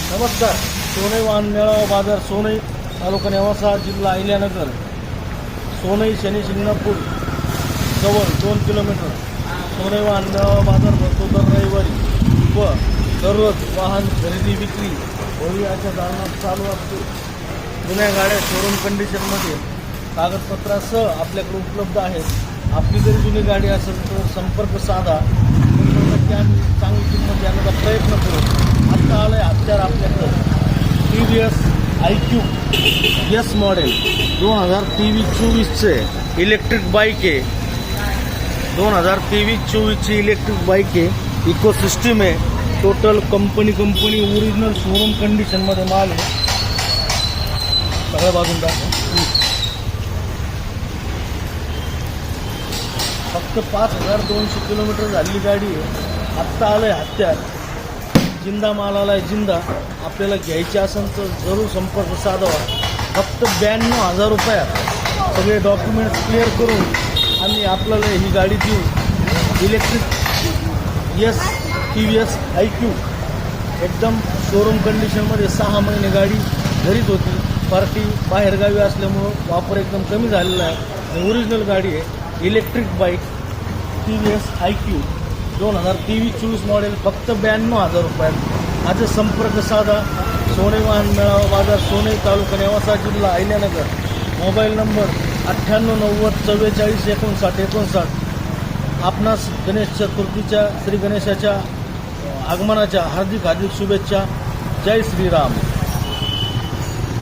नमस्कार. सोनई वाहन मेळावा बाजार सोनई तालुका नेवासा जिल्हा अहिल्यानगर. सोनई शनी शिंगणापूर जवळ 2 किलोमीटर. सोनई वाहन मेळावा बाजार भरतो दर रविवारी व दररोज वाहन खरेदी विक्री होळीच्या दालनात चालू असते. जुन्या गाड्या शोरूम कंडिशनमध्ये कागदपत्रासह आपल्याकडे उपलब्ध आहेत. आपली जरी जुनी गाडी असेल तर संपर्क साधा. आम्ही चांगली किंमत देण्याचा प्रयत्न करू. आत्ता आलं आहे हत्यार आपल्याकडं TVS IQ S model 2023-24 electric bike आहे. 2023-24 इलेक्ट्रिक बाईक आहे. इको सिस्टीम आहे. टोटल कंपनी ओरिजिनल शोरूम कंडिशनमध्ये माल आहे. सगळ्या बाजून टाका. फक्त 5200 किलोमीटर झालेली गाडी आहे. आत्ता आलं आहे हत्यार. जिंदा माल आला आहे जिंदा. आपल्याला घ्यायची असेल तर जरूर संपर्क साधावा. फक्त 92,000 रुपयात सगळे डॉक्युमेंट्स क्लिअर करून आम्ही आपल्याला ही गाडी देऊ. इलेक्ट्रिक TVS IQ एकदम शोरूम कंडिशनमध्ये 6 महिने गाडी घरीच होती. पार्टी बाहेरगावी असल्यामुळं वापर एकदम कमी झालेला आहे. ओरिजिनल गाडी आहे. Electric bike TVS IQ 2023-24 model फक्त 92,000 रुपयात. आज संपर्क साधा. सोनई वाहन मेळावा बाजार सोनई तालुका नेवासा जिल्हा अहिल्यानगर. मोबाईल नंबर 9890 44 59 आपणास गणेश चतुर्थीच्या श्री गणेशाच्या आगमनाच्या हार्दिक शुभेच्छा. जय श्रीराम.